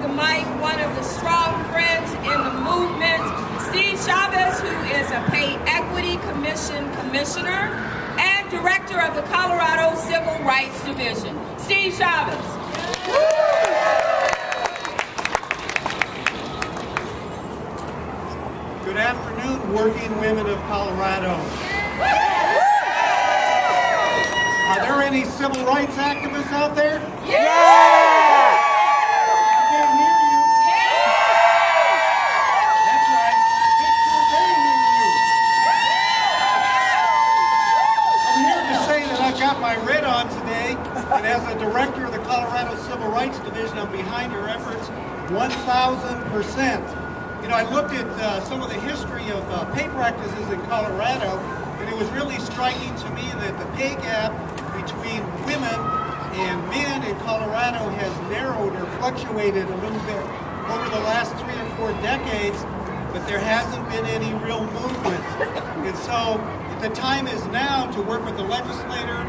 the mic one of the strong friends in the movement, Steve Chavez, who is a Pay Equity Commission Commissioner and Director of the Colorado Civil Rights Division. Steve Chavez. Good afternoon, working women of Colorado. Are there any civil rights activists out there? Yeah! I can't hear you. That's right. They hear you. I'm here to say that I've got my red on today, and as a director of the Colorado Civil Rights Division, I'm behind your efforts 1,000%. You know, I looked at some of the history of pay practices in Colorado, and it was really striking to me that the pay gap between women and men in Colorado has narrowed or fluctuated a little bit over the last 3 or 4 decades, but there hasn't been any real movement. And so the time is now to work with the legislators,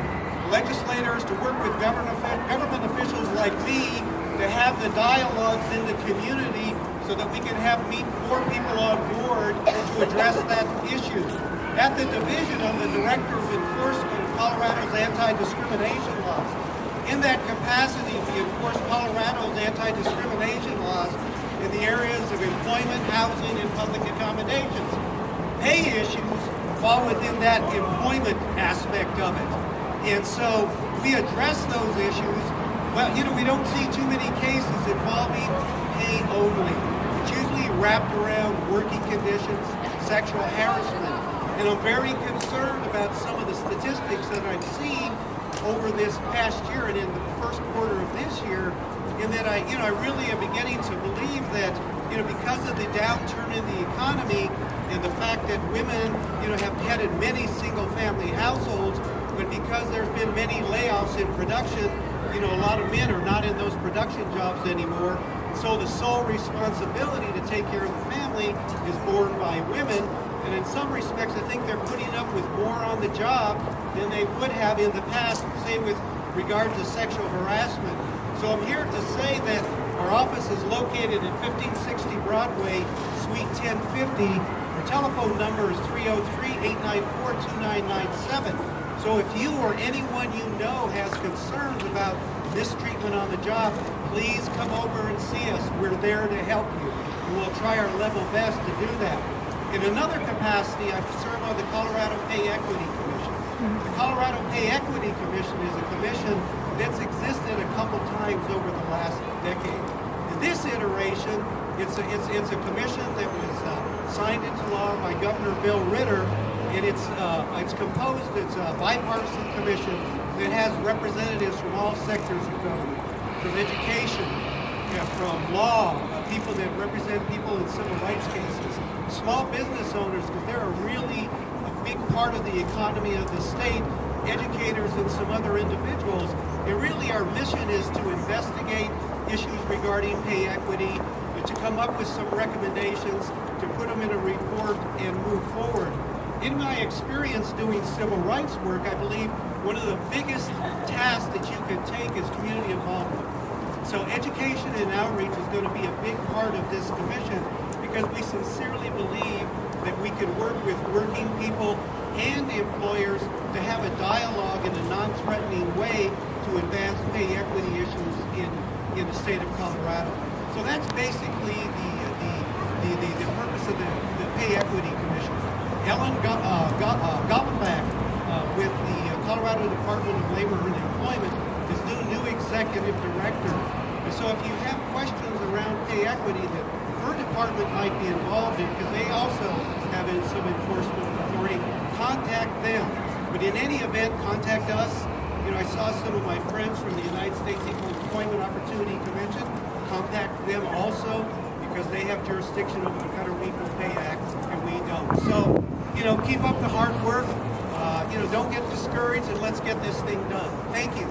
to work with government officials like me, to have the dialogues in the community so that we can meet more people on board to address that issue. At the division, I'm the Director of Enforcement of Colorado's anti-discrimination laws. In that capacity, we enforce Colorado's anti-discrimination laws in the areas of employment, housing, and public accommodations. Pay issues fall within that employment aspect of it. And so we address those issues. Well, you know, we don't see too many cases involving pay only. It's usually wrapped around working conditions, sexual harassment. And I'm very concerned about some of the statistics that I've seen over this past year and in the first quarter of this year, in that I really am beginning to believe that, because of the downturn in the economy and the fact that women, have headed many single-family households, but because there's been many layoffs in production, a lot of men are not in those production jobs anymore. So the sole responsibility to take care of the family is borne by women. And in some respects, I think they're putting up with more on the job than they would have in the past, say with regard to sexual harassment. So I'm here to say that our office is located at 1560 Broadway, Suite 1050. Our telephone number is 303-894-2997. So if you or anyone you know has concerns about mistreatment on the job, please come over and see us. We're there to help you. And we'll try our level best to do that. In another capacity, I serve on the Colorado Pay Equity Commission. The Colorado Pay Equity Commission is a commission that's existed a couple times over the last decade. In this iteration, it's a commission that was signed into law by Governor Bill Ritter, and it's a bipartisan commission that has representatives from all sectors of government, from education, from law, people that represent people in civil rights cases, small business owners, because they're a really big part of the economy of the state, educators and some other individuals. And really our mission is to investigate issues regarding pay equity, to come up with some recommendations, to put them in a report and move forward. In my experience doing civil rights work, I believe one of the biggest tasks that you can take is community involvement. So education and outreach is going to be a big part of this commission, because we sincerely believe that we can work with working people and employers to have a dialogue in a non-threatening way to advance pay equity issues in the state of Colorado. So that's basically the purpose of the Pay Equity Commission. Ellen Goblenbach with the Colorado Department of Labor and Employment is the new executive director. And so if you have questions around pay equity that her department might be involved in, because they also have some enforcement authority, contact them. But in any event, contact us. I saw some of my friends from the United States Equal Employment Opportunity Convention. Contact them also, because they have jurisdiction over the Federal Equal Pay Act, and we don't. So, keep up the hard work. Don't get discouraged, and let's get this thing done. Thank you.